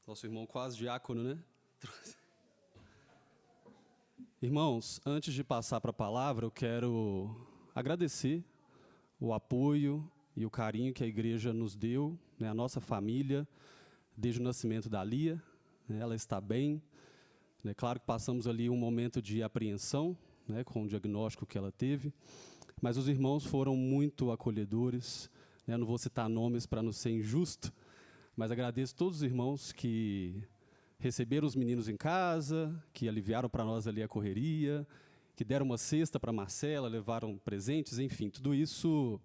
Nosso irmão quase diácono, né? Irmãos, antes de passar para a palavra, eu quero agradecer o apoio e o carinho que a igreja nos deu, né, a nossa família, desde o nascimento da Lia. Né, ela está bem. É claro que passamos ali um momento de apreensão, né, com o diagnóstico que ela teve, mas os irmãos foram muito acolhedores. Né, não vou citar nomes para não ser injusto, mas agradeço a todos os irmãos que receberam os meninos em casa, que aliviaram para nós ali a correria, que deram uma cesta para Marcela, levaram presentes, enfim, tudo isso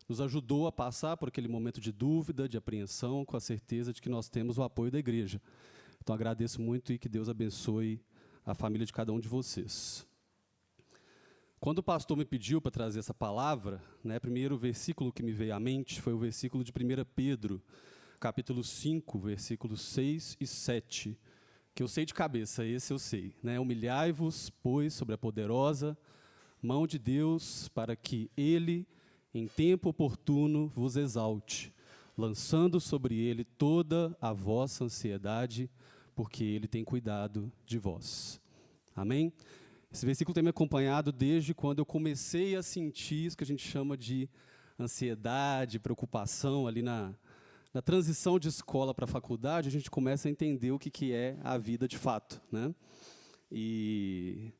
nos ajudou a passar por aquele momento de dúvida, de apreensão, com a certeza de que nós temos o apoio da igreja. Então agradeço muito e que Deus abençoe a família de cada um de vocês. Quando o pastor me pediu para trazer essa palavra, né, primeiro o versículo que me veio à mente foi o versículo de 1 Pedro, capítulo 5, versículos 6 e 7, que eu sei de cabeça, esse eu sei. Né? Humilhai-vos, pois, sobre a poderosa mão de Deus, para que Ele, em tempo oportuno, vos exalte, lançando sobre Ele toda a vossa ansiedade, porque Ele tem cuidado de vós. Amém? Esse versículo tem me acompanhado desde quando eu comecei a sentir isso que a gente chama de ansiedade, preocupação ali na transição de escola para faculdade. A gente começa a entender o que é a vida de fato, né? E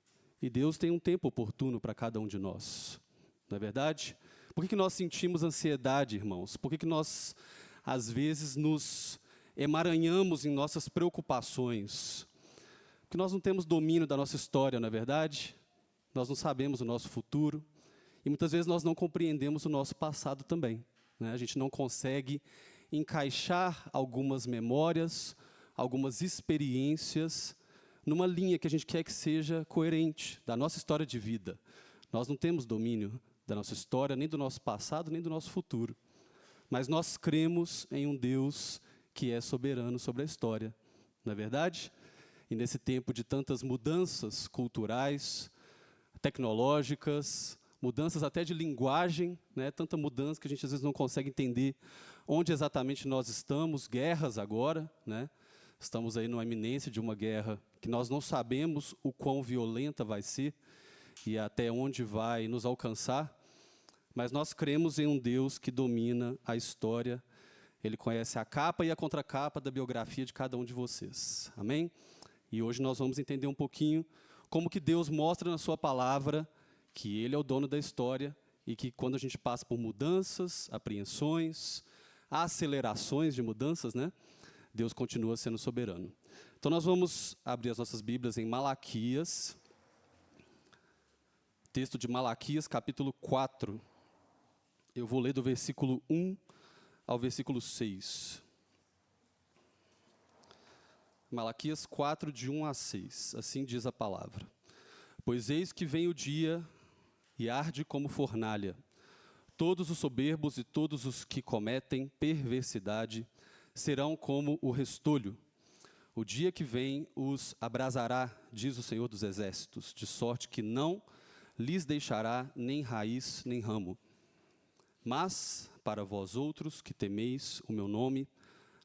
Deus tem um tempo oportuno para cada um de nós, não é verdade? Por que nós sentimos ansiedade, irmãos? Por que nós, às vezes, nos emaranhamos em nossas preocupações? Porque nós não temos domínio da nossa história, não é verdade? Nós não sabemos o nosso futuro. E muitas vezes nós não compreendemos o nosso passado também, né? A gente não consegue encaixar algumas memórias, algumas experiências, numa linha que a gente quer que seja coerente da nossa história de vida. Nós não temos domínio da nossa história, nem do nosso passado, nem do nosso futuro. Mas nós cremos em um Deus que é soberano sobre a história, não é verdade? E nesse tempo de tantas mudanças culturais, tecnológicas, mudanças até de linguagem, né? Tanta mudança que a gente às vezes não consegue entender onde exatamente nós estamos, guerras agora, né? Estamos aí numa iminência de uma guerra que nós não sabemos o quão violenta vai ser e até onde vai nos alcançar, mas nós cremos em um Deus que domina a história. Ele conhece a capa e a contracapa da biografia de cada um de vocês. Amém? E hoje nós vamos entender um pouquinho como que Deus mostra na sua palavra que Ele é o dono da história e que quando a gente passa por mudanças, apreensões, acelerações de mudanças, né, Deus continua sendo soberano. Então nós vamos abrir as nossas Bíblias em Malaquias, texto de Malaquias, capítulo 4. Eu vou ler do versículo 1 ao versículo 6. Malaquias 4, de 1 a 6. Assim diz a palavra. Pois eis que vem o dia e arde como fornalha. Todos os soberbos e todos os que cometem perversidade serão como o restolho. O dia que vem os abrasará, diz o Senhor dos Exércitos, de sorte que não lhes deixará nem raiz nem ramo. Mas, para vós outros que temeis o meu nome,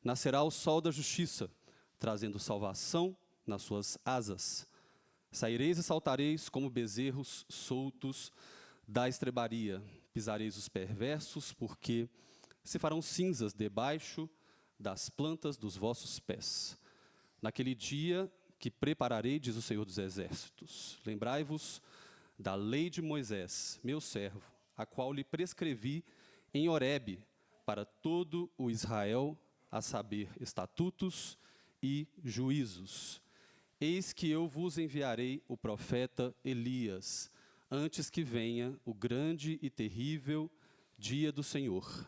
nascerá o sol da justiça, trazendo salvação nas suas asas. Saireis e saltareis como bezerros soltos da estrebaria. Pisareis os perversos, porque se farão cinzas debaixo das plantas dos vossos pés. Naquele dia que prepararei, diz o Senhor dos Exércitos, lembrai-vos da lei de Moisés, meu servo, a qual lhe prescrevi em Horebe para todo o Israel, a saber, estatutos e juízos. Eis que eu vos enviarei o profeta Elias, antes que venha o grande e terrível dia do Senhor.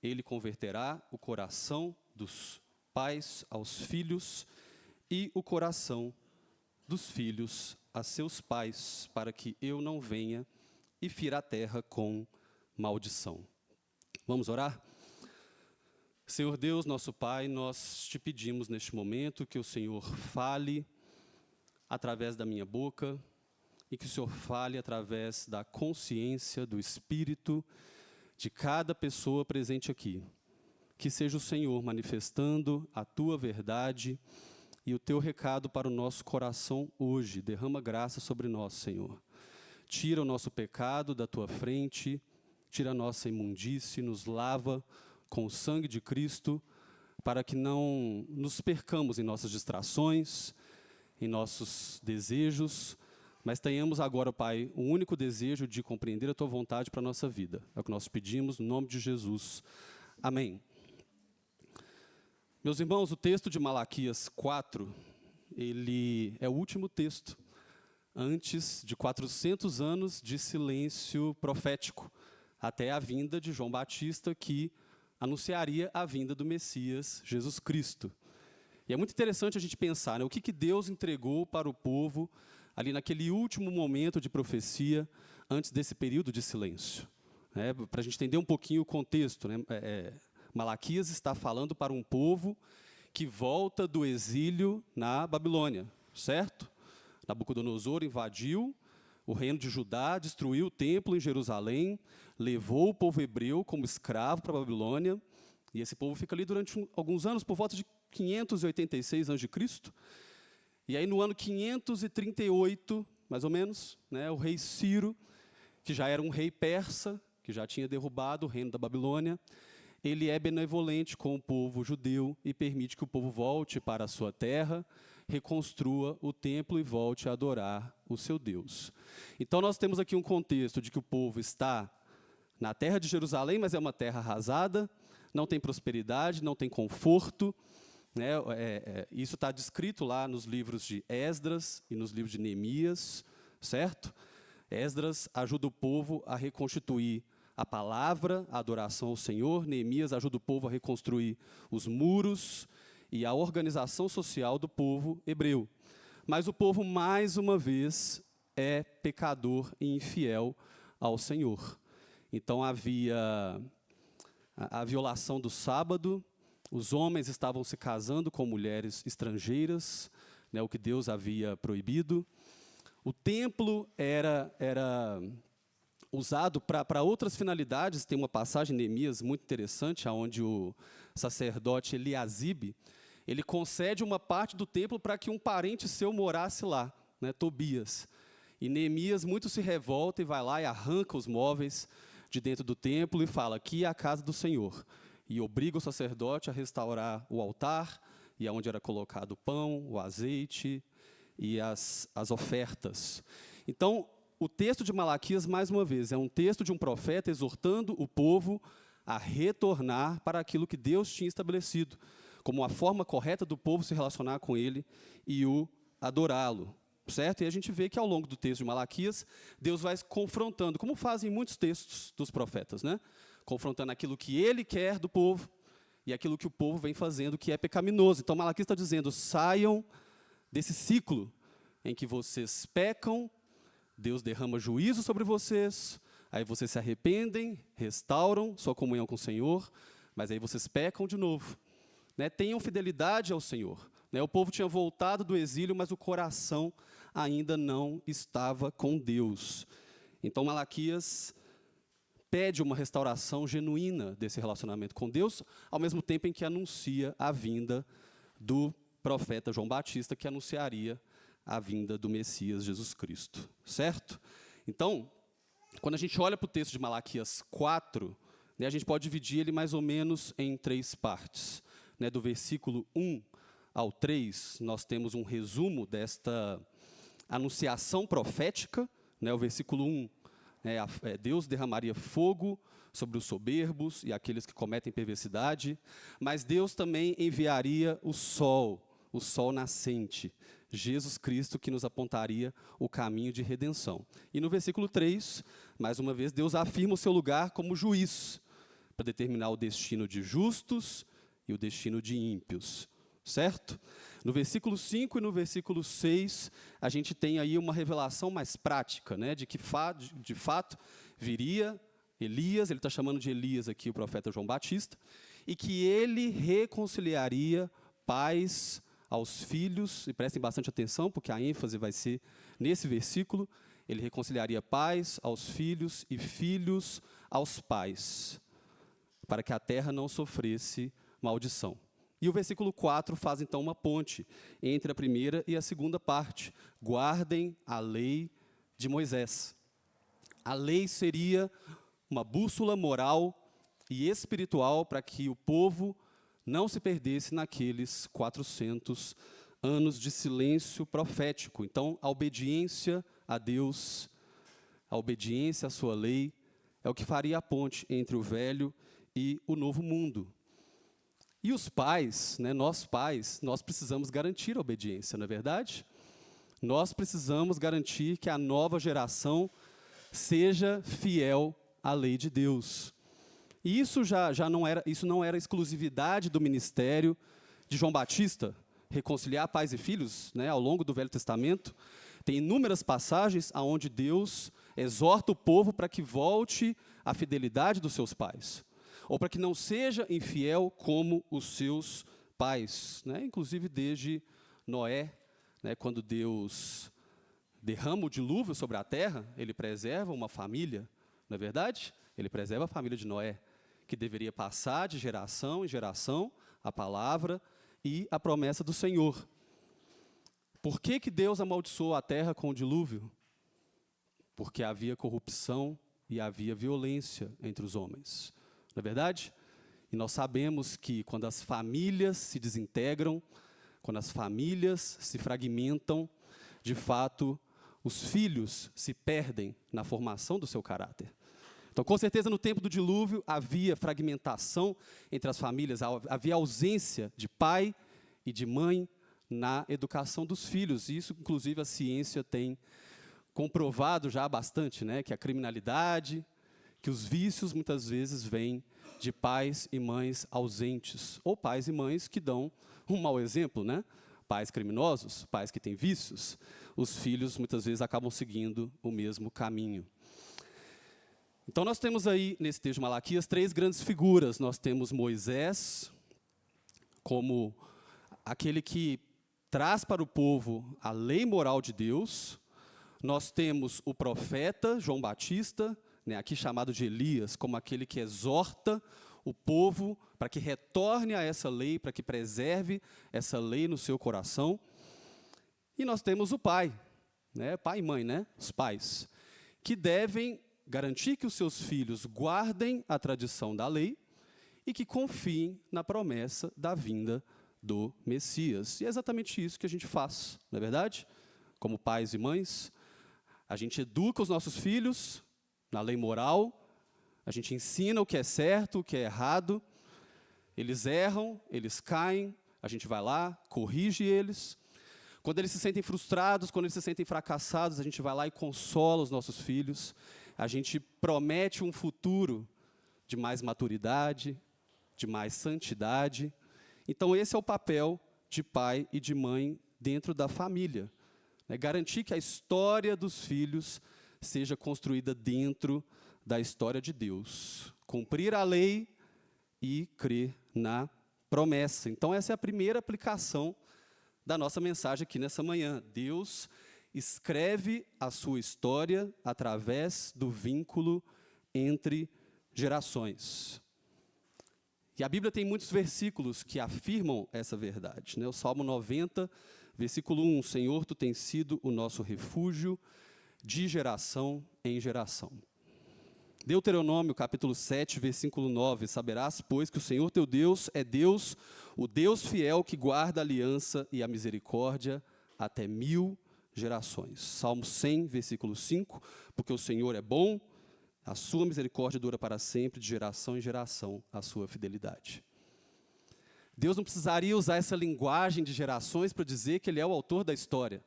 Ele converterá o coração dos pais aos filhos e o coração dos filhos a seus pais, para que eu não venha e fira a terra com maldição. Vamos orar? Senhor Deus, nosso Pai, nós te pedimos neste momento que o Senhor fale através da minha boca e que o Senhor fale através da consciência, do espírito de cada pessoa presente aqui. que seja o Senhor manifestando a tua verdade e o teu recado para o nosso coração hoje. Derrama graça sobre nós, Senhor. Tira o nosso pecado da tua frente, tira a nossa imundície, nos lava com o sangue de Cristo, para que não nos percamos em nossas distrações, em nossos desejos, mas tenhamos agora, Pai, o único desejo de compreender a tua vontade para a nossa vida. É o que nós pedimos, no nome de Jesus. Amém. Meus irmãos, o texto de Malaquias 4, ele é o último texto antes de 400 anos de silêncio profético, até a vinda de João Batista, que anunciaria a vinda do Messias, Jesus Cristo. E é muito interessante a gente pensar, né, o que Deus entregou para o povo ali naquele último momento de profecia, antes desse período de silêncio. Para a gente entender um pouquinho o contexto, né, Malaquias está falando para um povo que volta do exílio na Babilônia, certo? Nabucodonosor invadiu o reino de Judá, destruiu o templo em Jerusalém, levou o povo hebreu como escravo para a Babilônia, e esse povo fica ali durante alguns anos, por volta de 586 a.C. E aí, no ano 538, mais ou menos, né, o rei Ciro, que já era um rei persa, que já tinha derrubado o reino da Babilônia, ele é benevolente com o povo judeu e permite que o povo volte para a sua terra, reconstrua o templo e volte a adorar o seu Deus. Então, nós temos aqui um contexto de que o povo está na terra de Jerusalém, mas é uma terra arrasada, não tem prosperidade, não tem conforto, né? Isso está descrito lá nos livros de Esdras e nos livros de Neemias, certo? Esdras ajuda o povo a reconstituir a palavra, a adoração ao Senhor. Neemias ajuda o povo a reconstruir os muros e a organização social do povo hebreu. Mas o povo, mais uma vez, é pecador e infiel ao Senhor. Então, havia a violação do sábado, os homens estavam se casando com mulheres estrangeiras, né, o que Deus havia proibido. O templo era usado para outras finalidades. Tem uma passagem em Neemias muito interessante, onde o sacerdote Eliasibe, ele concede uma parte do templo para que um parente seu morasse lá, né, Tobias. E Neemias muito se revolta e vai lá e arranca os móveis de dentro do templo e fala: aqui é a casa do Senhor. E obriga o sacerdote a restaurar o altar, e aonde era colocado o pão, o azeite e as ofertas. Então, o texto de Malaquias, mais uma vez, é um texto de um profeta exortando o povo a retornar para aquilo que Deus tinha estabelecido, como a forma correta do povo se relacionar com ele e o adorá-lo, certo? E a gente vê que ao longo do texto de Malaquias, Deus vai confrontando, como fazem muitos textos dos profetas, né? Confrontando aquilo que ele quer do povo e aquilo que o povo vem fazendo, que é pecaminoso. Então, Malaquias está dizendo: saiam desse ciclo em que vocês pecam, Deus derrama juízo sobre vocês, aí vocês se arrependem, restauram sua comunhão com o Senhor, mas aí vocês pecam de novo. Né? Tenham fidelidade ao Senhor. Né? O povo tinha voltado do exílio, mas o coração ainda não estava com Deus. Então, Malaquias pede uma restauração genuína desse relacionamento com Deus, ao mesmo tempo em que anuncia a vinda do profeta João Batista, que anunciaria a vinda do Messias Jesus Cristo, certo? Então, quando a gente olha para o texto de Malaquias 4, né, a gente pode dividir ele mais ou menos em 3 partes. Né, do versículo 1 ao 3, nós temos um resumo desta anunciação profética. Né, o versículo 1, Deus derramaria fogo sobre os soberbos e aqueles que cometem perversidade, mas Deus também enviaria o sol nascente, Jesus Cristo, que nos apontaria o caminho de redenção. E no versículo 3, mais uma vez, Deus afirma o seu lugar como juiz, para determinar o destino de justos e o destino de ímpios, certo? No versículo 5 e no versículo 6, a gente tem aí uma revelação mais prática, né, de que de fato viria Elias, ele está chamando de Elias aqui o profeta João Batista, e que ele reconciliaria pais aos filhos, e prestem bastante atenção, porque a ênfase vai ser nesse versículo: ele reconciliaria pais aos filhos e filhos aos pais. para que a terra não sofresse maldição. E o versículo 4 faz então uma ponte entre a primeira e a segunda parte. Guardem a lei de Moisés. A lei seria uma bússola moral e espiritual para que o povo não se perdesse naqueles 400 anos de silêncio profético. Então, a obediência a Deus, a obediência à sua lei, é o que faria a ponte entre o velho e o novo mundo. E os pais, nós pais, nós precisamos garantir a obediência, não é verdade? Nós precisamos garantir que a nova geração seja fiel à lei de Deus. E isso não era exclusividade do ministério de João Batista, reconciliar pais e filhos, ao longo do Velho Testamento. Tem inúmeras passagens onde Deus exorta o povo para que volte à fidelidade dos seus pais, ou para que não seja infiel como os seus pais, inclusive desde Noé, quando Deus derrama o dilúvio sobre a terra, ele preserva uma família, não é verdade? Ele preserva a família de Noé, que deveria passar de geração em geração a palavra e a promessa do Senhor. Por que Deus amaldiçoou a terra com o dilúvio? Porque havia corrupção e havia violência entre os homens. Não é verdade? E nós sabemos que quando as famílias se desintegram, quando as famílias se fragmentam, de fato, os filhos se perdem na formação do seu caráter. Então, com certeza, no tempo do dilúvio, havia fragmentação entre as famílias, havia ausência de pai e de mãe na educação dos filhos. Isso, inclusive, a ciência tem comprovado já bastante, que a criminalidade, que os vícios, muitas vezes, vêm de pais e mães ausentes, ou pais e mães que dão um mau exemplo, Pais criminosos, pais que têm vícios, os filhos, muitas vezes, acabam seguindo o mesmo caminho. Então, nós temos aí, nesse texto de Malaquias, 3 grandes figuras. Nós temos Moisés, como aquele que traz para o povo a lei moral de Deus. Nós temos o profeta, João Batista, aqui chamado de Elias, como aquele que exorta o povo para que retorne a essa lei, para que preserve essa lei no seu coração. E nós temos o pai, pai e mãe, os pais, que devem garantir que os seus filhos guardem a tradição da lei e que confiem na promessa da vinda do Messias. E é exatamente isso que a gente faz, não é verdade? Como pais e mães, a gente educa os nossos filhos na lei moral, a gente ensina o que é certo, o que é errado, eles erram, eles caem, a gente vai lá, corrige eles. Quando eles se sentem frustrados, quando eles se sentem fracassados, a gente vai lá e consola os nossos filhos. A gente promete um futuro de mais maturidade, de mais santidade. Então, esse é o papel de pai e de mãe dentro da família. Garantir que a história dos filhos seja construída dentro da história de Deus. Cumprir a lei e crer na promessa. Então, essa é a primeira aplicação da nossa mensagem aqui nessa manhã. Deus escreve a sua história através do vínculo entre gerações. E a Bíblia tem muitos versículos que afirmam essa verdade. O Salmo 90, versículo 1, Senhor, Tu tens sido o nosso refúgio de geração em geração. Deuteronômio, capítulo 7, versículo 9, saberás, pois, que o Senhor teu Deus é Deus, o Deus fiel que guarda a aliança e a misericórdia até 1000 gerações. Salmo 100, versículo 5, porque o Senhor é bom, a sua misericórdia dura para sempre, de geração em geração, a sua fidelidade. Deus não precisaria usar essa linguagem de gerações para dizer que Ele é o autor da história.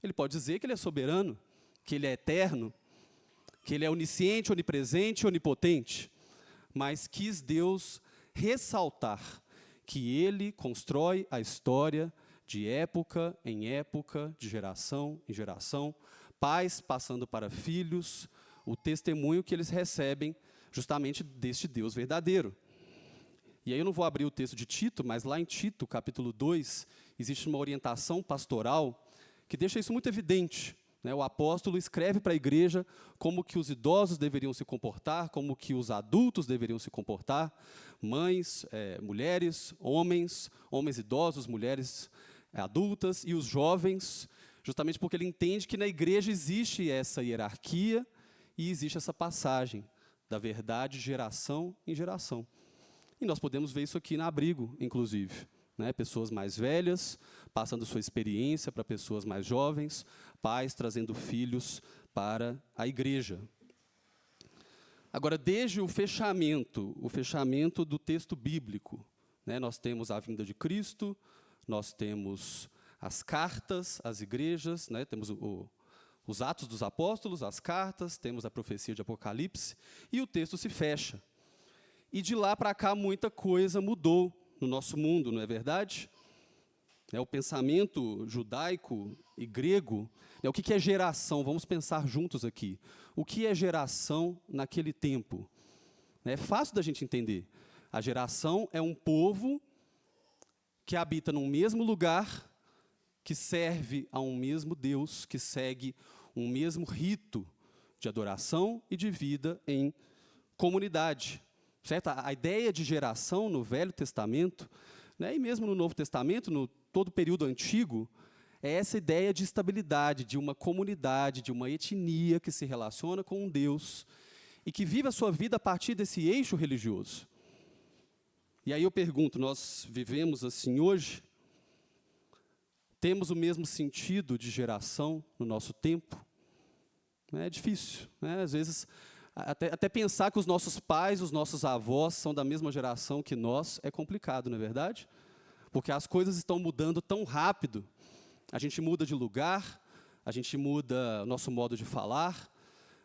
Ele pode dizer que Ele é soberano, que Ele é eterno, que Ele é onisciente, onipresente, onipotente. Mas quis Deus ressaltar que Ele constrói a história de época em época, de geração em geração, pais passando para filhos, o testemunho que eles recebem justamente deste Deus verdadeiro. E aí eu não vou abrir o texto de Tito, mas lá em Tito, capítulo 2, existe uma orientação pastoral que deixa isso muito evidente. né? O apóstolo escreve para a igreja como que os idosos deveriam se comportar, como que os adultos deveriam se comportar, mães, mulheres, homens idosos, mulheres adultas e os jovens, justamente porque ele entende que na igreja existe essa hierarquia e existe essa passagem da verdade de geração em geração. E nós podemos ver isso aqui na Abrigo, inclusive, né? Pessoas mais velhas passando sua experiência para pessoas mais jovens, pais trazendo filhos para a igreja. Agora, desde o fechamento do texto bíblico, né? Nós temos a vinda de Cristo, nós temos as cartas às igrejas, né? Temos os Atos dos Apóstolos, as cartas, temos a profecia de Apocalipse, e o texto se fecha. E de lá para cá muita coisa mudou no nosso mundo, não é verdade? O pensamento judaico e grego, o que é geração? Vamos pensar juntos aqui. O que é geração naquele tempo? É fácil da gente entender. A geração é um povo que habita num mesmo lugar, que serve a um mesmo Deus, que segue um mesmo rito de adoração e de vida em comunidade. Certo? A ideia de geração no Velho Testamento, né, e mesmo no Novo Testamento, no todo o período antigo, é essa ideia de estabilidade, de uma comunidade, de uma etnia que se relaciona com um Deus e que vive a sua vida a partir desse eixo religioso. E aí eu pergunto, nós vivemos assim hoje? Temos o mesmo sentido de geração no nosso tempo? É difícil, né? Às vezes, até pensar que os nossos pais, os nossos avós são da mesma geração que nós, é complicado, não é verdade? Porque as coisas estão mudando tão rápido. A gente muda de lugar, a gente muda o nosso modo de falar,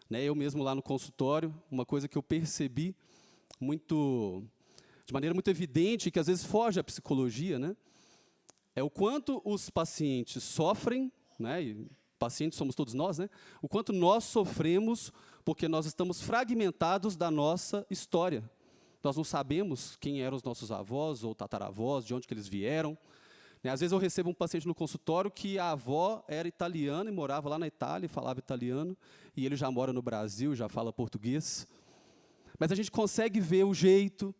né? Eu mesmo lá no consultório, uma coisa que eu percebi de maneira muito evidente, que às vezes foge à psicologia, né? É o quanto os pacientes sofrem, né? E pacientes somos todos nós, né? O quanto nós sofremos porque nós estamos fragmentados da nossa história. Nós não sabemos quem eram os nossos avós ou tataravós, de onde que eles vieram. Às vezes eu recebo um paciente no consultório que a avó era italiana e morava lá na Itália e falava italiano, e ele já mora no Brasil, já fala português. Mas a gente consegue ver o jeito,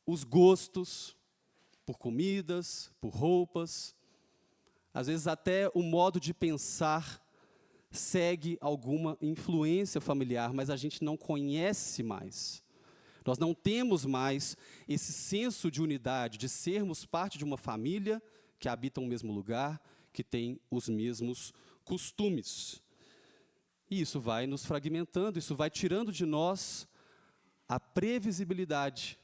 os gostos, por comidas, por roupas. Às vezes até o modo de pensar segue alguma influência familiar, mas a gente não conhece mais. Nós não temos mais esse senso de unidade, de sermos parte de uma família que habita o mesmo lugar, que tem os mesmos costumes. E isso vai nos fragmentando, isso vai tirando de nós a previsibilidade.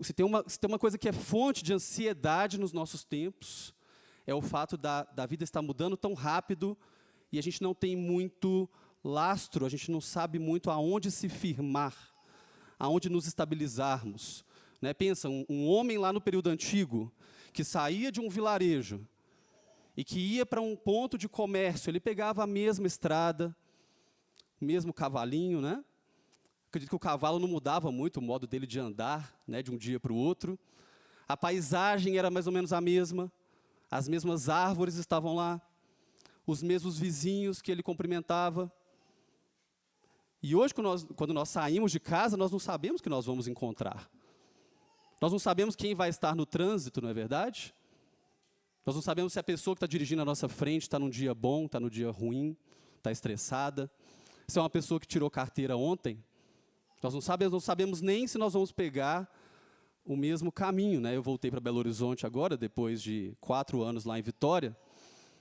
Se tem uma coisa que é fonte de ansiedade nos nossos tempos, é o fato da vida estar mudando tão rápido e a gente não tem muito lastro, a gente não sabe muito aonde se firmar, aonde nos estabilizarmos. Pensa, um homem lá no período antigo, que saía de um vilarejo e que ia para um ponto de comércio, ele pegava a mesma estrada, o mesmo cavalinho, né? Acredito que o cavalo não mudava muito o modo dele de andar, né, de um dia para o outro. A paisagem era mais ou menos a mesma, as mesmas árvores estavam lá, os mesmos vizinhos que ele cumprimentava. E hoje, quando nós saímos de casa, nós não sabemos o que nós vamos encontrar. Nós não sabemos quem vai estar no trânsito, não é verdade? Nós não sabemos se a pessoa que está dirigindo à nossa frente está num dia bom, está num dia ruim, está estressada. Se é uma pessoa que tirou carteira ontem, nós não sabemos nem se nós vamos pegar o mesmo caminho, né? Eu voltei para Belo Horizonte agora, depois de 4 anos lá em Vitória,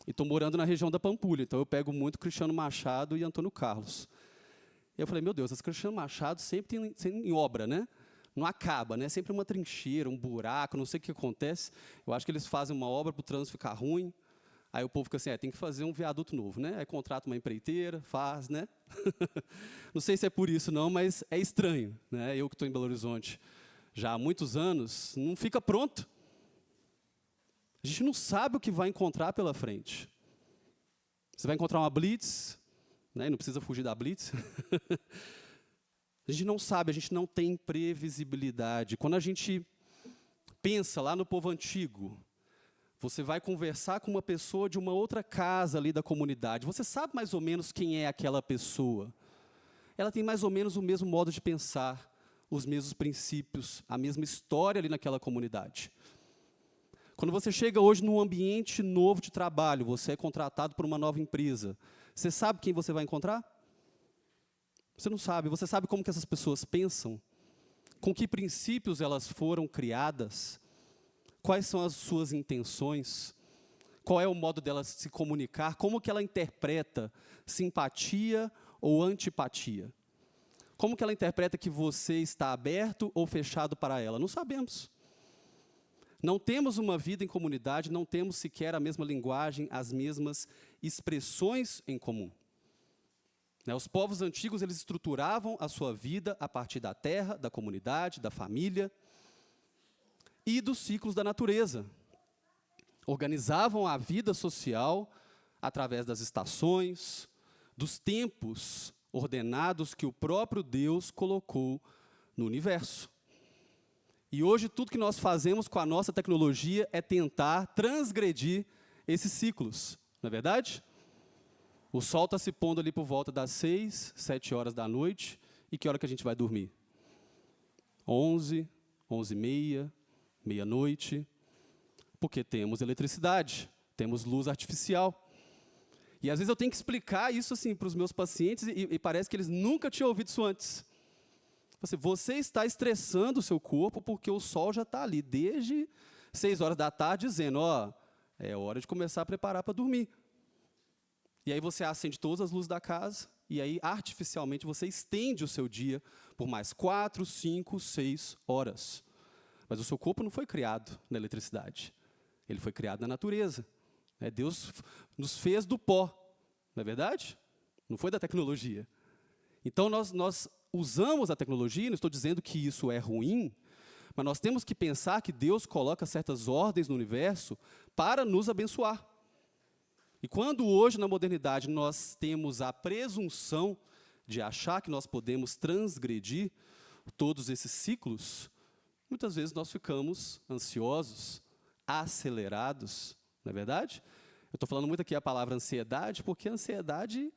e estou morando na região da Pampulha, então eu pego muito Cristiano Machado e Antônio Carlos. E eu falei, meu Deus, esse Cristiano Machado sempre tem em obra, né? Não acaba, né? Sempre uma trincheira, um buraco, não sei o que acontece. Eu acho que eles fazem uma obra para o trânsito ficar ruim, aí o povo fica assim, tem que fazer um viaduto novo, né? Aí contrata uma empreiteira, faz, né? Não sei se é por isso não, mas é estranho, né? Eu que estou em Belo Horizonte já há muitos anos, não fica pronto. A gente não sabe o que vai encontrar pela frente. Você vai encontrar uma blitz, né? Não precisa fugir da blitz. A gente não sabe, a gente não tem previsibilidade. Quando a gente pensa lá no povo antigo, Você vai conversar com uma pessoa de uma outra casa ali da comunidade. Você sabe mais ou menos quem é aquela pessoa. Ela tem mais ou menos o mesmo modo de pensar, os mesmos princípios, a mesma história ali naquela comunidade. Quando você chega hoje num ambiente novo de trabalho, você é contratado por uma nova empresa, você sabe quem você vai encontrar? Você não sabe. Você sabe como que essas pessoas pensam? Com que princípios elas foram criadas? Quais são as suas intenções? Qual é o modo dela se comunicar? Como que ela interpreta simpatia ou antipatia? Como que ela interpreta que você está aberto ou fechado para ela? Não sabemos. Não temos uma vida em comunidade, não temos sequer a mesma linguagem, as mesmas expressões em comum. Os povos antigos, eles estruturavam a sua vida a partir da terra, da comunidade, da família e dos ciclos da natureza. Organizavam a vida social através das estações, dos tempos ordenados que o próprio Deus colocou no universo. E hoje tudo que nós fazemos com a nossa tecnologia é tentar transgredir esses ciclos, não é verdade? O sol está se pondo ali por volta das 6, 7 horas da noite, e que hora que a gente vai dormir? 11, 11h30, meia-noite, porque temos eletricidade, temos luz artificial. E às vezes eu tenho que explicar isso assim para os meus pacientes e parece que eles nunca tinham ouvido isso antes. Você está estressando o seu corpo porque o sol já está ali desde 6 horas da tarde dizendo, é hora de começar a preparar para dormir. E aí você acende todas as luzes da casa e aí artificialmente você estende o seu dia por mais 4, 5, 6 horas. Mas o seu corpo não foi criado na eletricidade. Ele foi criado na natureza. Deus nos fez do pó, não é verdade? Não foi da tecnologia. Então, nós usamos a tecnologia, não estou dizendo que isso é ruim, mas nós temos que pensar que Deus coloca certas ordens no universo para nos abençoar. E quando hoje, na modernidade, nós temos a presunção de achar que nós podemos transgredir todos esses ciclos, muitas vezes nós ficamos ansiosos, acelerados, não é verdade? Eu estou falando muito aqui a palavra ansiedade, porque a ansiedade,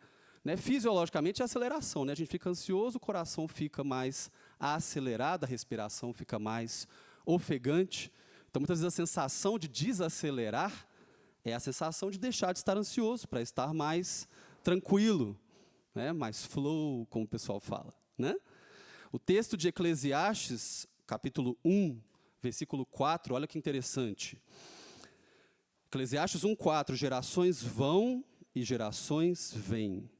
fisiologicamente, é aceleração. A gente fica ansioso, o coração fica mais acelerado, a respiração fica mais ofegante. Então, muitas vezes, a sensação de desacelerar é a sensação de deixar de estar ansioso, para estar mais tranquilo, mais flow, como o pessoal fala. O texto de Eclesiastes, capítulo 1, versículo 4, olha que interessante. Eclesiastes 1:4, gerações vão e gerações vêm,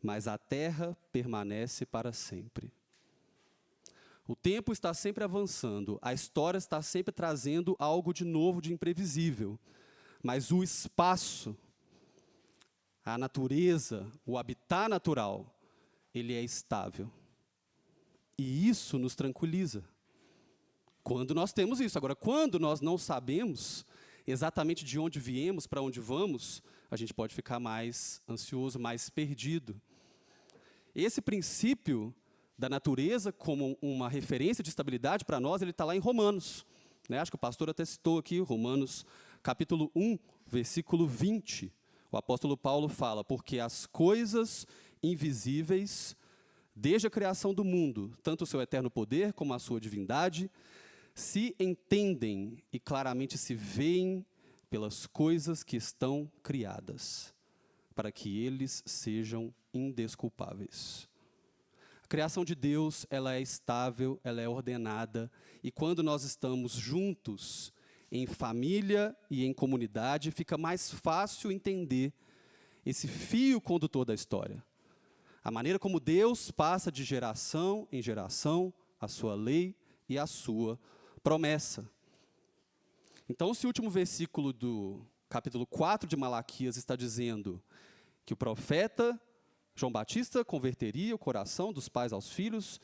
mas a terra permanece para sempre. O tempo está sempre avançando, a história está sempre trazendo algo de novo, de imprevisível, mas o espaço, a natureza, o habitat natural, ele é estável. E isso nos tranquiliza. Quando nós temos isso. Agora, quando nós não sabemos exatamente de onde viemos, para onde vamos, a gente pode ficar mais ansioso, mais perdido. Esse princípio da natureza como uma referência de estabilidade para nós, ele está lá em Romanos. Acho que o pastor até citou aqui, Romanos capítulo 1, versículo 20. O apóstolo Paulo fala, porque as coisas invisíveis, desde a criação do mundo, tanto o seu eterno poder como a sua divindade, se entendem e claramente se veem pelas coisas que estão criadas, para que eles sejam indesculpáveis. A criação de Deus, ela é estável, ela é ordenada, e quando nós estamos juntos, em família e em comunidade, fica mais fácil entender esse fio condutor da história. A maneira como Deus passa de geração em geração a sua lei e a sua promessa. Então, se o último versículo do capítulo 4 de Malaquias está dizendo que o profeta João Batista converteria o coração dos pais aos filhos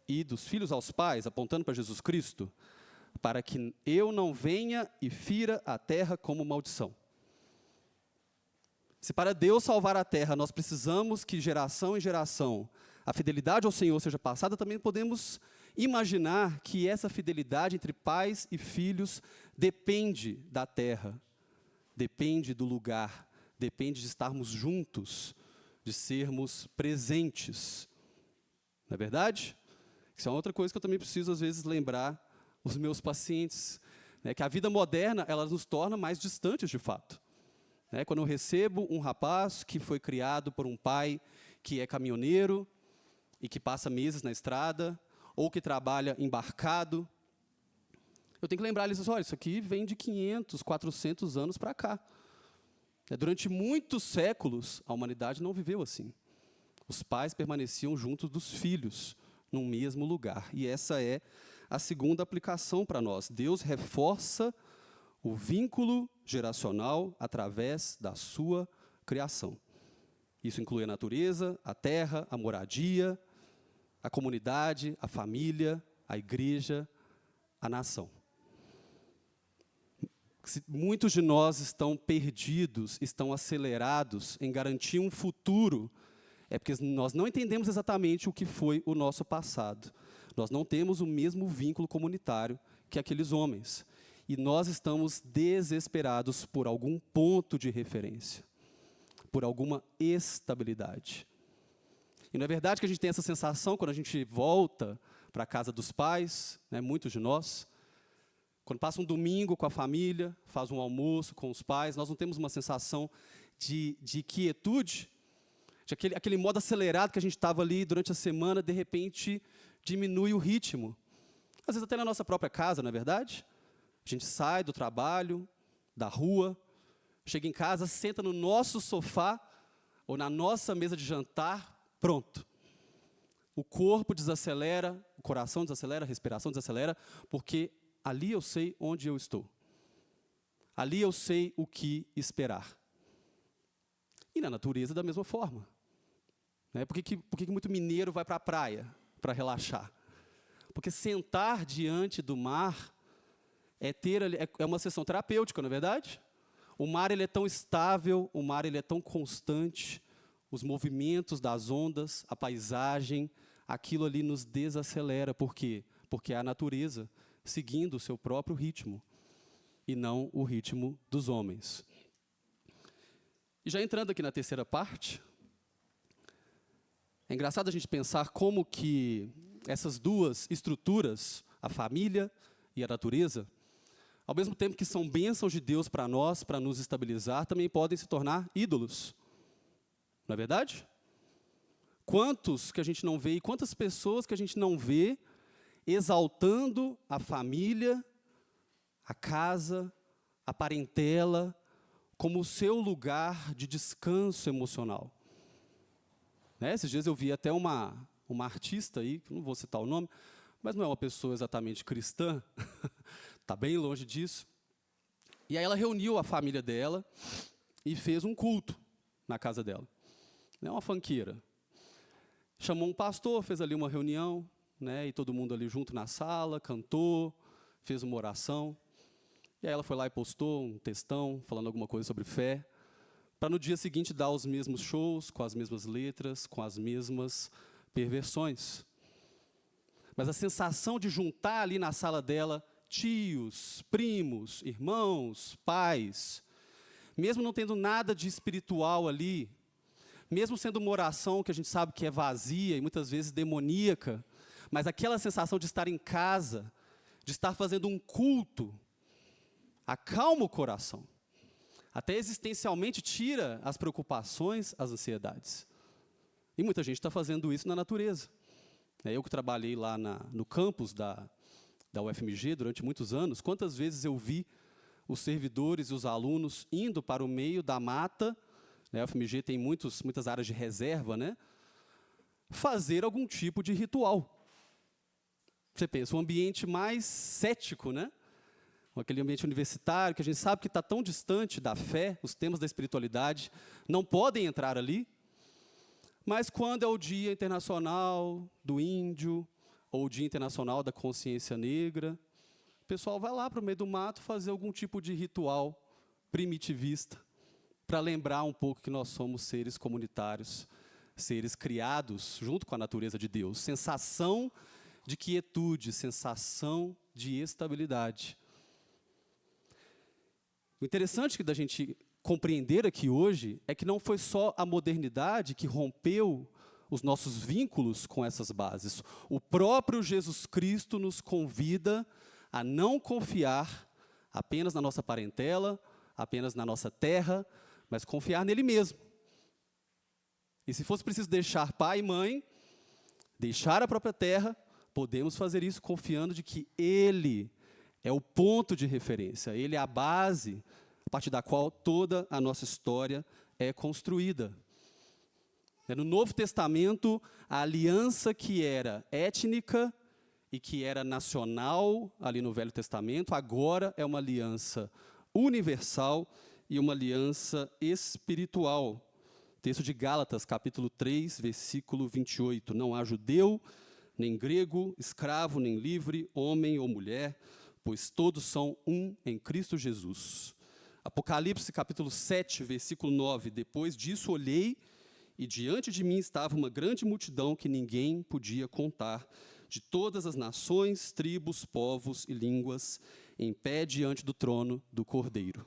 e dos filhos aos pais, apontando para Jesus Cristo, para que eu não venha e fira a terra como maldição. Se para Deus salvar a terra, nós precisamos que geração em geração a fidelidade ao Senhor seja passada, também podemos imaginar que essa fidelidade entre pais e filhos depende da terra, depende do lugar, depende de estarmos juntos, de sermos presentes. Não é verdade? Isso é outra coisa que eu também preciso, às vezes, lembrar os meus pacientes, né, que a vida moderna, ela nos torna mais distantes, de fato. Né, quando eu recebo um rapaz que foi criado por um pai que é caminhoneiro e que passa meses na estrada, ou que trabalha embarcado, eu tenho que lembrar eles, olha, isso aqui vem de 500, 400 anos para cá. Durante muitos séculos, a humanidade não viveu assim. Os pais permaneciam juntos dos filhos, no mesmo lugar. E essa é a segunda aplicação para nós. Deus reforça o vínculo geracional através da sua criação. Isso inclui a natureza, a terra, a moradia, a comunidade, a família, a igreja, a nação. Muitos de nós estão perdidos, estão acelerados em garantir um futuro, é porque nós não entendemos exatamente o que foi o nosso passado. Nós não temos o mesmo vínculo comunitário que aqueles homens. E nós estamos desesperados por algum ponto de referência, por alguma estabilidade. E não é verdade que a gente tem essa sensação quando a gente volta para a casa dos pais, né, muitos de nós, quando passa um domingo com a família, faz um almoço com os pais, nós não temos uma sensação de quietude, de aquele modo acelerado que a gente estava ali durante a semana, de repente diminui o ritmo. Às vezes até na nossa própria casa, não é verdade? A gente sai do trabalho, da rua, chega em casa, senta no nosso sofá ou na nossa mesa de jantar, pronto. O corpo desacelera, o coração desacelera, a respiração desacelera, porque ali eu sei onde eu estou. Ali eu sei o que esperar. E na natureza, da mesma forma. Né? Por que muito mineiro vai para a praia para relaxar? Porque sentar diante do mar é uma sessão terapêutica, não é verdade? O mar ele é tão estável, o mar ele é tão constante, os movimentos das ondas, a paisagem, aquilo ali nos desacelera. Por quê? Porque é a natureza seguindo o seu próprio ritmo, e não o ritmo dos homens. E já entrando aqui na terceira parte, é engraçado a gente pensar como que essas duas estruturas, a família e a natureza, ao mesmo tempo que são bênçãos de Deus para nós, para nos estabilizar, também podem se tornar ídolos. Não é verdade? Quantos que a gente não vê e quantas pessoas que a gente não vê exaltando a família, a casa, a parentela, como o seu lugar de descanso emocional. Né? Esses dias eu vi até uma artista aí, que não vou citar o nome, mas não é uma pessoa exatamente cristã, está bem longe disso. E aí ela reuniu a família dela e fez um culto na casa dela. Não é uma funkeira. Chamou um pastor, fez ali uma reunião, né, e todo mundo ali junto na sala, cantou, fez uma oração. E aí ela foi lá e postou um textão, falando alguma coisa sobre fé, para no dia seguinte dar os mesmos shows, com as mesmas letras, com as mesmas perversões. Mas a sensação de juntar ali na sala dela tios, primos, irmãos, pais, mesmo não tendo nada de espiritual ali, mesmo sendo uma oração que a gente sabe que é vazia e muitas vezes demoníaca, mas aquela sensação de estar em casa, de estar fazendo um culto, acalma o coração. Até existencialmente tira as preocupações, as ansiedades. E muita gente está fazendo isso na natureza. Eu que trabalhei lá no campus da UFMG durante muitos anos, quantas vezes eu vi os servidores e os alunos indo para o meio da mata, né, a UFMG tem muitas áreas de reserva, né, fazer algum tipo de ritual. Você pensa, um ambiente mais cético, né? Aquele ambiente universitário, que a gente sabe que está tão distante da fé, os temas da espiritualidade não podem entrar ali, mas quando é o Dia Internacional do Índio, ou o Dia Internacional da Consciência Negra, o pessoal vai lá para o meio do mato fazer algum tipo de ritual primitivista, para lembrar um pouco que nós somos seres comunitários, seres criados junto com a natureza de Deus. Sensação de quietude, sensação de estabilidade. O interessante da gente compreender aqui hoje é que não foi só a modernidade que rompeu os nossos vínculos com essas bases. O próprio Jesus Cristo nos convida a não confiar apenas na nossa parentela, apenas na nossa terra, mas confiar nele mesmo. E se fosse preciso deixar pai e mãe, deixar a própria terra, podemos fazer isso confiando de que ele é o ponto de referência, ele é a base a partir da qual toda a nossa história é construída. No Novo Testamento, a aliança que era étnica e que era nacional, ali no Velho Testamento, agora é uma aliança universal e uma aliança espiritual. Texto de Gálatas, capítulo 3, versículo 28. Não há judeu, nem grego, escravo, nem livre, homem ou mulher, pois todos são um em Cristo Jesus. Apocalipse, capítulo 7, versículo 9. Depois disso olhei, e diante de mim estava uma grande multidão que ninguém podia contar, de todas as nações, tribos, povos e línguas, em pé diante do trono do Cordeiro.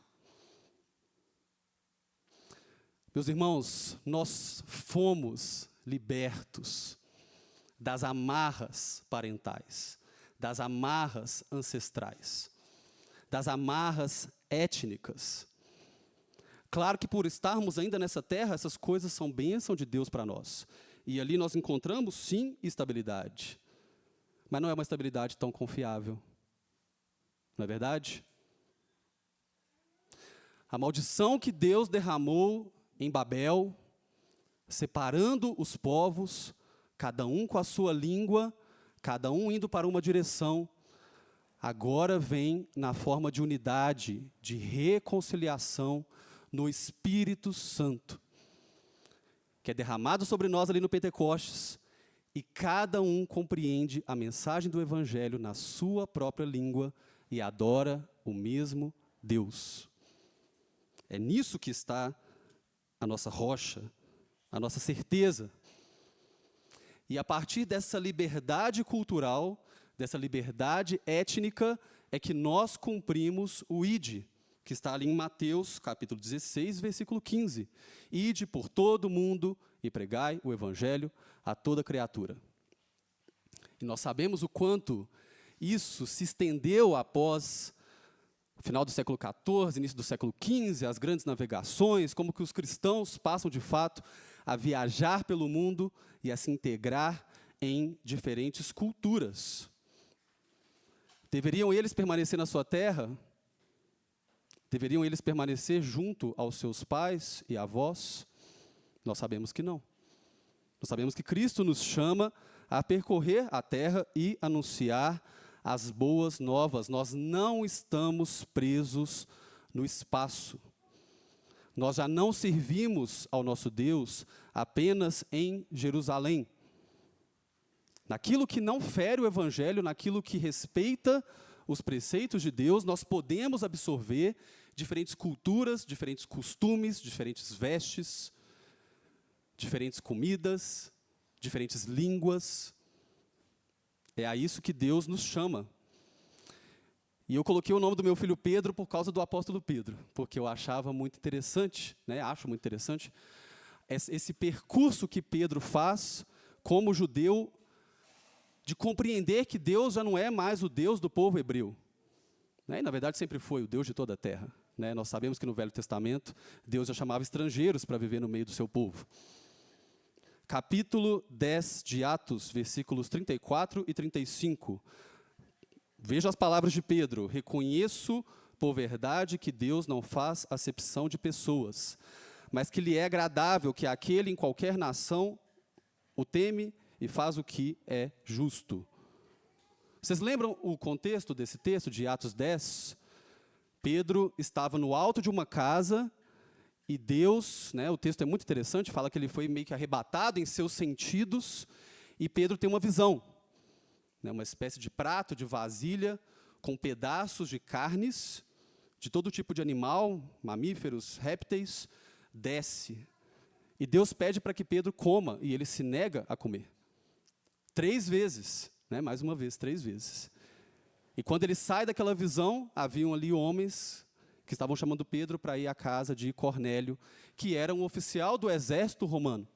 Meus irmãos, nós fomos libertos das amarras parentais, das amarras ancestrais, das amarras étnicas. Claro que por estarmos ainda nessa terra, essas coisas são bênção de Deus para nós. E ali nós encontramos, sim, estabilidade. Mas não é uma estabilidade tão confiável. Não é verdade? A maldição que Deus derramou em Babel, separando os povos, cada um com a sua língua, cada um indo para uma direção, agora vem na forma de unidade, de reconciliação no Espírito Santo, que é derramado sobre nós ali no Pentecostes, e cada um compreende a mensagem do Evangelho na sua própria língua e adora o mesmo Deus. É nisso que está a nossa rocha, a nossa certeza. E a partir dessa liberdade cultural, dessa liberdade étnica, é que nós cumprimos o ID, que está ali em Mateus, capítulo 16, versículo 15. Ide por todo o mundo e pregai o evangelho a toda criatura. E nós sabemos o quanto isso se estendeu após o final do século XIV, início do século XV, as grandes navegações, como que os cristãos passam, de fato, a viajar pelo mundo e a se integrar em diferentes culturas. Deveriam eles permanecer na sua terra? Deveriam eles permanecer junto aos seus pais e avós? Nós sabemos que não. Nós sabemos que Cristo nos chama a percorrer a terra e anunciar as boas novas. Nós não estamos presos no espaço. Nós já não servimos ao nosso Deus apenas em Jerusalém. Naquilo que não fere o Evangelho, naquilo que respeita os preceitos de Deus, nós podemos absorver diferentes culturas, diferentes costumes, diferentes vestes, diferentes comidas, diferentes línguas. É a isso que Deus nos chama. E eu coloquei o nome do meu filho Pedro por causa do apóstolo Pedro, porque eu achava muito interessante, acho muito interessante, esse percurso que Pedro faz como judeu, de compreender que Deus já não é mais o Deus do povo hebreu. E, na verdade, sempre foi o Deus de toda a terra. Nós sabemos que no Velho Testamento, Deus já chamava estrangeiros para viver no meio do seu povo. Capítulo 10 de Atos, versículos 34 e 35. Veja as palavras de Pedro. Reconheço por verdade que Deus não faz acepção de pessoas, mas que lhe é agradável que aquele em qualquer nação o teme e faz o que é justo. Vocês lembram o contexto desse texto de Atos 10? Pedro estava no alto de uma casa e Deus, o texto é muito interessante, fala que ele foi meio que arrebatado em seus sentidos e Pedro tem uma visão, uma espécie de prato, de vasilha, com pedaços de carnes, de todo tipo de animal, mamíferos, répteis, desce. E Deus pede para que Pedro coma e ele se nega a comer. 3 vezes, mais uma vez, 3 vezes. E quando ele sai daquela visão, haviam ali homens que estavam chamando Pedro para ir à casa de Cornélio, que era um oficial do exército romano.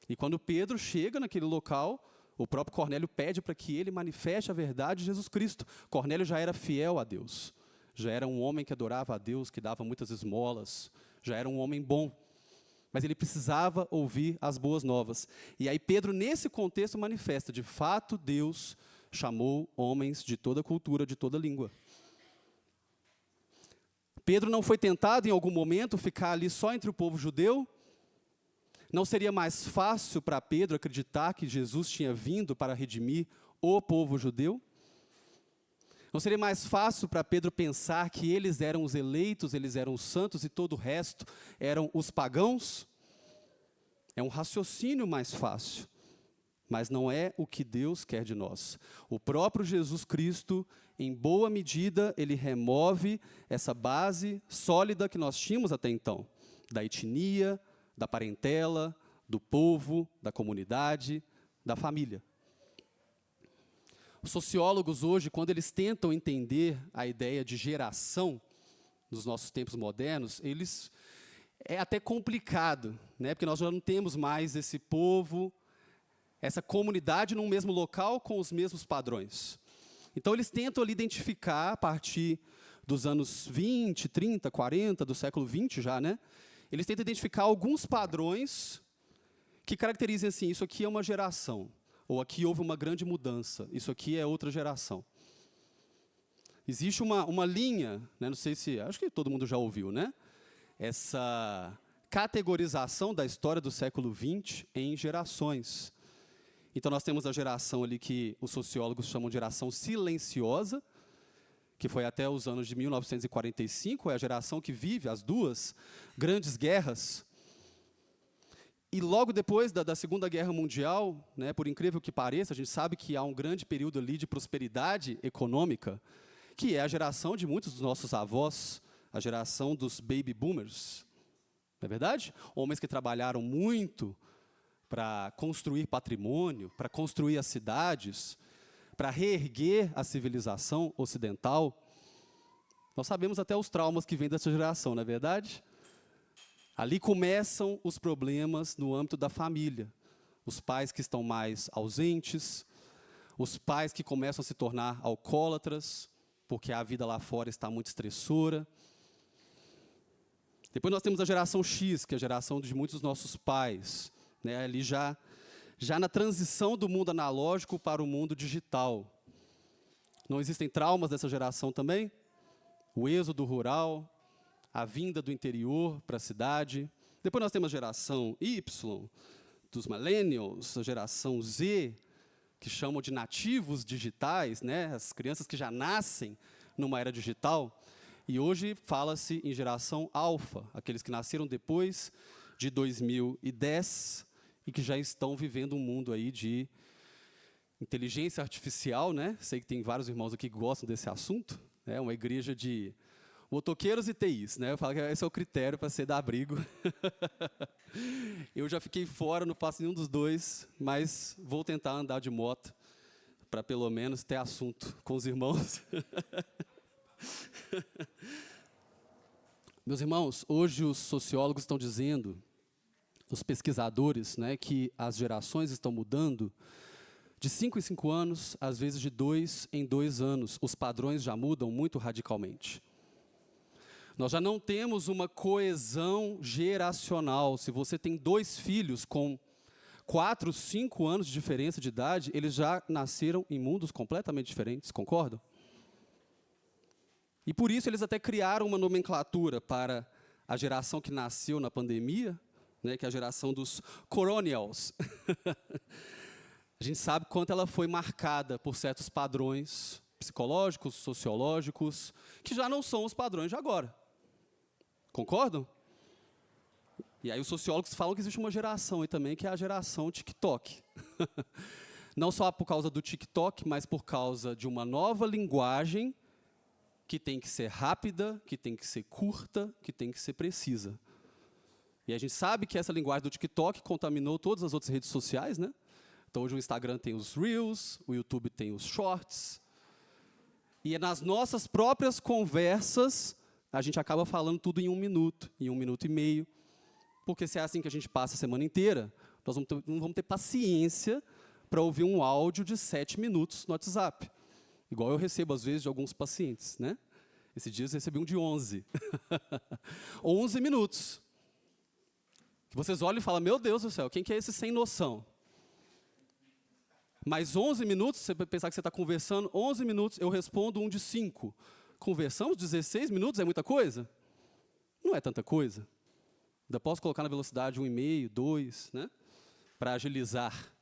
E quando Pedro chega naquele local, o próprio Cornélio pede para que ele manifeste a verdade de Jesus Cristo. Cornélio já era fiel a Deus, já era um homem que adorava a Deus, que dava muitas esmolas, já era um homem bom. Mas ele precisava ouvir as boas novas. E aí Pedro, nesse contexto, manifesta, de fato, Deus chamou homens de toda cultura, de toda língua. Pedro não foi tentado, em algum momento, ficar ali só entre o povo judeu? Não seria mais fácil para Pedro acreditar que Jesus tinha vindo para redimir o povo judeu? Não seria mais fácil para Pedro pensar que eles eram os eleitos, eles eram os santos e todo o resto eram os pagãos? É um raciocínio mais fácil, mas não é o que Deus quer de nós. O próprio Jesus Cristo, em boa medida, ele remove essa base sólida que nós tínhamos até então, da etnia, da parentela, do povo, da comunidade, da família. Os sociólogos hoje, quando eles tentam entender a ideia de geração nos nossos tempos modernos, é até complicado, né? Porque nós já não temos mais esse povo, essa comunidade num mesmo local com os mesmos padrões. Então eles tentam ali identificar, a partir dos anos 20, 30, 40, do século 20 já, né? Eles tentam identificar alguns padrões que caracterizem assim, isso aqui é uma geração, ou aqui houve uma grande mudança, isso aqui é outra geração. Existe uma linha, né, não sei se, acho que todo mundo já ouviu, né? Essa categorização da história do século XX em gerações. Então nós temos a geração ali que os sociólogos chamam de geração silenciosa, que foi até os anos de 1945, é a geração que vive as duas grandes guerras. E logo depois da Segunda Guerra Mundial, né, por incrível que pareça, a gente sabe que há um grande período ali de prosperidade econômica, que é a geração de muitos dos nossos avós, a geração dos baby boomers. Não é verdade? Homens que trabalharam muito para construir patrimônio, para construir as cidades, para reerguer a civilização ocidental. Nós sabemos até os traumas que vêm dessa geração, não é verdade? Ali começam os problemas no âmbito da família. Os pais que estão mais ausentes, os pais que começam a se tornar alcoólatras, porque a vida lá fora está muito estressora. Depois nós temos a geração X, que é a geração de muitos dos nossos pais, né, ali já na transição do mundo analógico para o mundo digital. Não existem traumas dessa geração também? O êxodo rural, a vinda do interior para a cidade. Depois nós temos a geração Y, dos millennials, a geração Z, que chamam de nativos digitais, né? As crianças que já nascem numa era digital. E hoje fala-se em geração alfa, aqueles que nasceram depois de 2010 e que já estão vivendo um mundo aí de inteligência artificial, né? Sei que tem vários irmãos aqui que gostam desse assunto, né? Uma igreja de motoqueiros e TIs, né? Eu falo que esse é o critério para ser da abrigo. Eu já fiquei fora, não faço nenhum dos dois, mas vou tentar andar de moto para pelo menos ter assunto com os irmãos. Meus irmãos, hoje os sociólogos estão dizendo, os pesquisadores, né, que as gerações estão mudando de 5 em 5 anos, às vezes de 2 em 2 anos. Os padrões já mudam muito radicalmente. Nós já não temos uma coesão geracional. Se você tem 2 filhos com 4, 5 anos de diferença de idade, eles já nasceram em mundos completamente diferentes, concordam? E por isso eles até criaram uma nomenclatura para a geração que nasceu na pandemia, né, que é a geração dos Coronials. A gente sabe quanto ela foi marcada por certos padrões psicológicos, sociológicos, que já não são os padrões de agora. Concordam? E aí os sociólogos falam que existe uma geração aí também, que é a geração TikTok. Não só por causa do TikTok, mas por causa de uma nova linguagem que tem que ser rápida, que tem que ser curta, que tem que ser precisa. E a gente sabe que essa linguagem do TikTok contaminou todas as outras redes sociais, né? Então hoje o Instagram tem os Reels, o YouTube tem os Shorts. E é nas nossas próprias conversas, a gente acaba falando tudo em 1 minuto, em 1 minuto e meio, porque se é assim que a gente passa a semana inteira, nós não vamos ter paciência para ouvir um áudio de 7 minutos no WhatsApp, igual eu recebo às vezes de alguns pacientes, né? Esses dias eu recebi um de 11. 11 minutos. Que vocês olham e falam, meu Deus do céu, quem que é esse sem noção? Mas 11 minutos, você vai pensar que você está conversando, 11 minutos, eu respondo um de 5. Conversamos 16 minutos, é muita coisa? Não é tanta coisa. Ainda posso colocar na velocidade 1,5, 2, né? Para agilizar.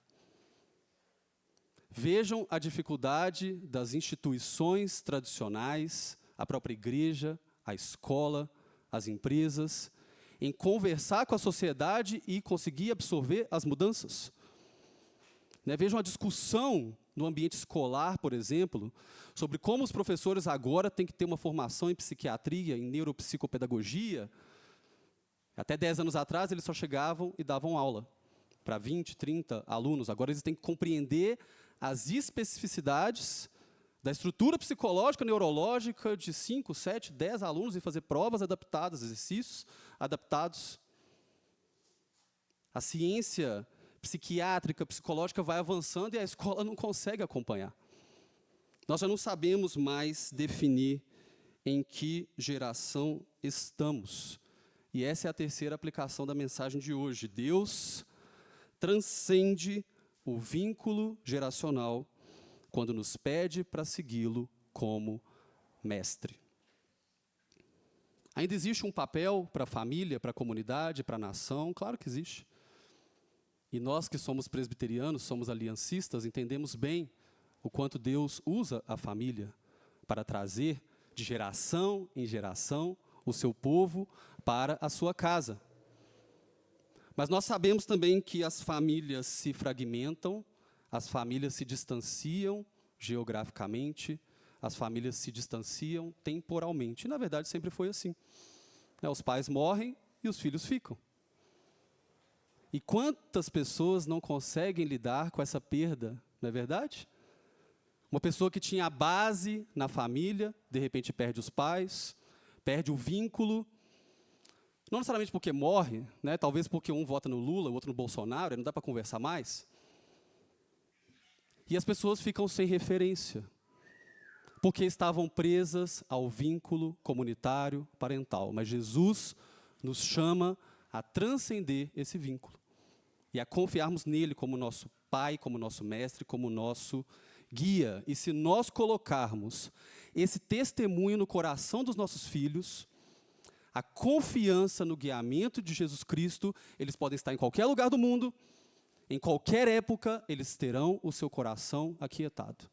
Vejam a dificuldade das instituições tradicionais, a própria igreja, a escola, as empresas, em conversar com a sociedade e conseguir absorver as mudanças. Vejam a discussão no ambiente escolar, por exemplo, sobre como os professores agora têm que ter uma formação em psiquiatria, em neuropsicopedagogia. Até 10 anos atrás, eles só chegavam e davam aula para 20, 30 alunos. Agora, eles têm que compreender as especificidades da estrutura psicológica, neurológica de 5, 7, 10 alunos e fazer provas adaptadas, exercícios adaptados. A ciência psiquiátrica, psicológica vai avançando e a escola não consegue acompanhar. Nós já não sabemos mais definir em que geração estamos. E essa é a terceira aplicação da mensagem de hoje. Deus transcende o vínculo geracional quando nos pede para segui-lo como mestre. Ainda existe um papel para a família, para a comunidade, para a nação? Claro que existe. E nós que somos presbiterianos, somos aliancistas, entendemos bem o quanto Deus usa a família para trazer de geração em geração o seu povo para a sua casa. Mas nós sabemos também que as famílias se fragmentam, as famílias se distanciam geograficamente, as famílias se distanciam temporalmente. E, na verdade, sempre foi assim. Os pais morrem e os filhos ficam. E quantas pessoas não conseguem lidar com essa perda, não é verdade? Uma pessoa que tinha a base na família, de repente perde os pais, perde o vínculo, não necessariamente porque morre, talvez porque um vota no Lula, o outro no Bolsonaro, não dá para conversar mais. E as pessoas ficam sem referência, porque estavam presas ao vínculo comunitário parental. Mas Jesus nos chama a transcender esse vínculo e a confiarmos nele como nosso Pai, como nosso Mestre, como nosso guia. E se nós colocarmos esse testemunho no coração dos nossos filhos, a confiança no guiamento de Jesus Cristo, eles podem estar em qualquer lugar do mundo, em qualquer época, eles terão o seu coração aquietado.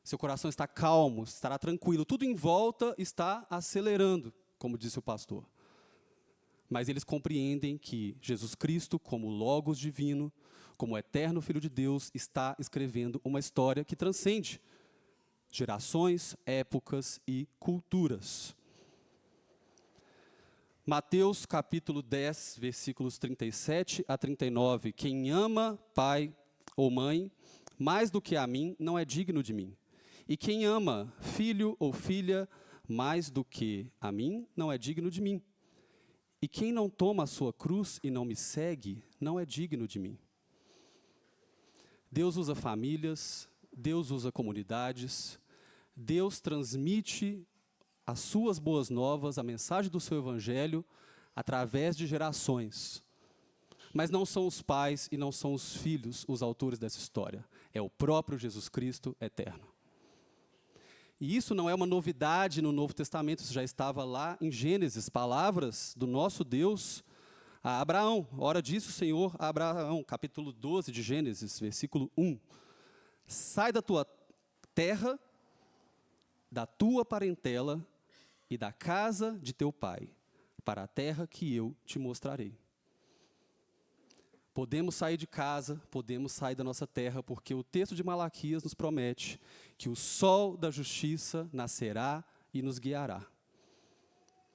Seu coração está calmo, estará tranquilo, tudo em volta está acelerando, como disse o pastor. Mas eles compreendem que Jesus Cristo, como Logos divino, como eterno Filho de Deus, está escrevendo uma história que transcende gerações, épocas e culturas. Mateus capítulo 10, versículos 37 a 39. Quem ama pai ou mãe mais do que a mim não é digno de mim. E quem ama filho ou filha mais do que a mim não é digno de mim. E quem não toma a sua cruz e não me segue não é digno de mim. Deus usa famílias, Deus usa comunidades, Deus transmite as suas boas novas, a mensagem do seu evangelho, através de gerações. Mas não são os pais e não são os filhos os autores dessa história. É o próprio Jesus Cristo eterno. E isso não é uma novidade no Novo Testamento, isso já estava lá em Gênesis, palavras do nosso Deus a Abraão. Ora disse o Senhor a Abraão, capítulo 12 de Gênesis, versículo 1. Sai da tua terra, da tua parentela e da casa de teu pai, para a terra que eu te mostrarei. Podemos sair de casa, podemos sair da nossa terra, porque o texto de Malaquias nos promete que o sol da justiça nascerá e nos guiará.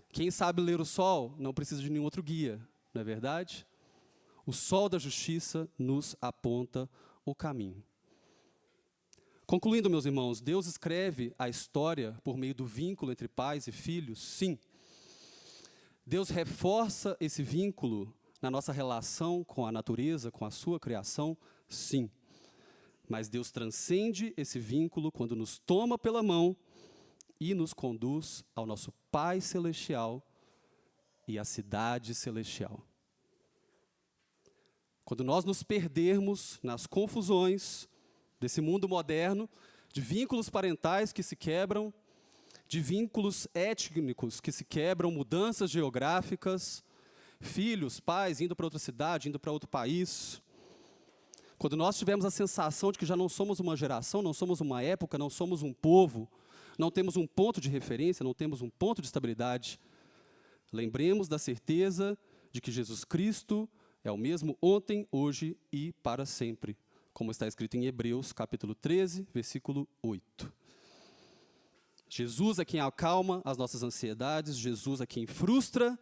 Quem sabe ler o sol não precisa de nenhum outro guia, não é verdade? O sol da justiça nos aponta o caminho. Concluindo, meus irmãos, Deus escreve a história por meio do vínculo entre pais e filhos? Sim. Deus reforça esse vínculo na nossa relação com a natureza, com a sua criação? Sim. Mas Deus transcende esse vínculo quando nos toma pela mão e nos conduz ao nosso Pai Celestial e à cidade celestial. Quando nós nos perdermos nas confusões desse mundo moderno, de vínculos parentais que se quebram, de vínculos étnicos que se quebram, mudanças geográficas, filhos, pais indo para outra cidade, indo para outro país. Quando nós tivermos a sensação de que já não somos uma geração, não somos uma época, não somos um povo, não temos um ponto de referência, não temos um ponto de estabilidade, lembremos da certeza de que Jesus Cristo é o mesmo ontem, hoje e para sempre, como está escrito em Hebreus, capítulo 13, versículo 8. Jesus é quem acalma as nossas ansiedades, Jesus é quem frustra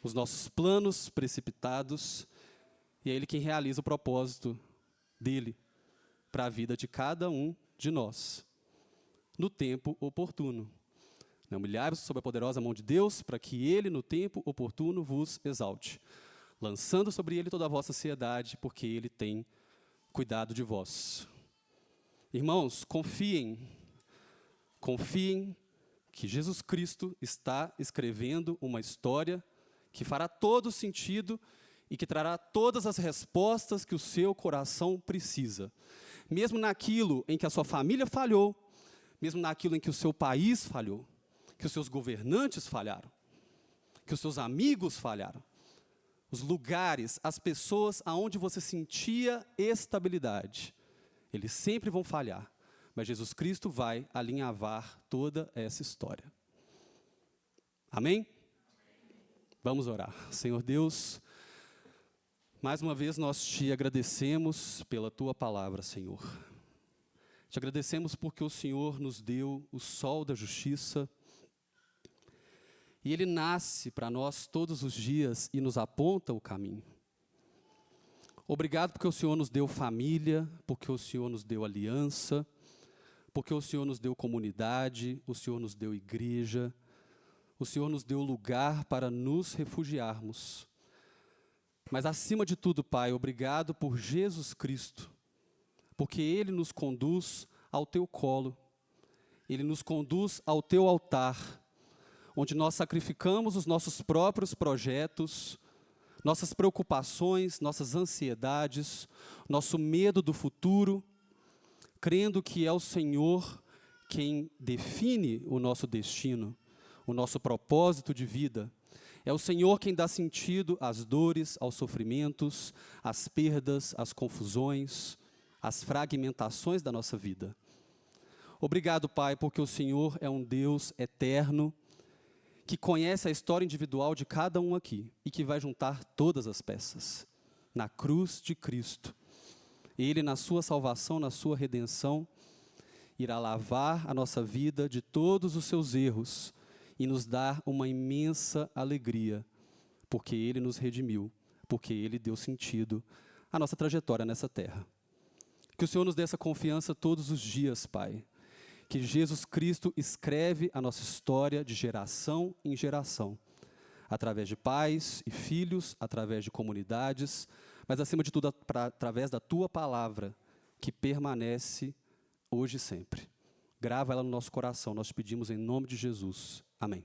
os nossos planos precipitados, e é Ele quem realiza o propósito dEle para a vida de cada um de nós, no tempo oportuno. Não humilhai-vos sob a poderosa mão de Deus, para que Ele, no tempo oportuno, vos exalte, lançando sobre Ele toda a vossa ansiedade, porque Ele tem cuidado de vós. Irmãos, confiem que Jesus Cristo está escrevendo uma história que fará todo sentido e que trará todas as respostas que o seu coração precisa. Mesmo naquilo em que a sua família falhou, mesmo naquilo em que o seu país falhou, que os seus governantes falharam, que os seus amigos falharam, os lugares, as pessoas aonde você sentia estabilidade, eles sempre vão falhar. Mas Jesus Cristo vai alinhavar toda essa história. Amém? Vamos orar. Senhor Deus, mais uma vez nós te agradecemos pela tua palavra, Senhor. Te agradecemos porque o Senhor nos deu o sol da justiça e ele nasce para nós todos os dias e nos aponta o caminho. Obrigado porque o Senhor nos deu família, porque o Senhor nos deu aliança, porque o Senhor nos deu comunidade, o Senhor nos deu igreja, o Senhor nos deu lugar para nos refugiarmos. Mas acima de tudo, Pai, obrigado por Jesus Cristo, porque Ele nos conduz ao Teu colo, Ele nos conduz ao Teu altar, onde nós sacrificamos os nossos próprios projetos, nossas preocupações, nossas ansiedades, nosso medo do futuro, crendo que é o Senhor quem define o nosso destino, o nosso propósito de vida. É o Senhor quem dá sentido às dores, aos sofrimentos, às perdas, às confusões, às fragmentações da nossa vida. Obrigado, Pai, porque o Senhor é um Deus eterno, que conhece a história individual de cada um aqui e que vai juntar todas as peças na cruz de Cristo. Ele, na sua salvação, na sua redenção, irá lavar a nossa vida de todos os seus erros e nos dar uma imensa alegria, porque Ele nos redimiu, porque Ele deu sentido à nossa trajetória nessa terra. Que o Senhor nos dê essa confiança todos os dias, Pai. Que Jesus Cristo escreve a nossa história de geração em geração, através de pais e filhos, através de comunidades, mas acima de tudo através da Tua palavra, que permanece hoje e sempre. Grava ela no nosso coração, nós pedimos em nome de Jesus. Amém.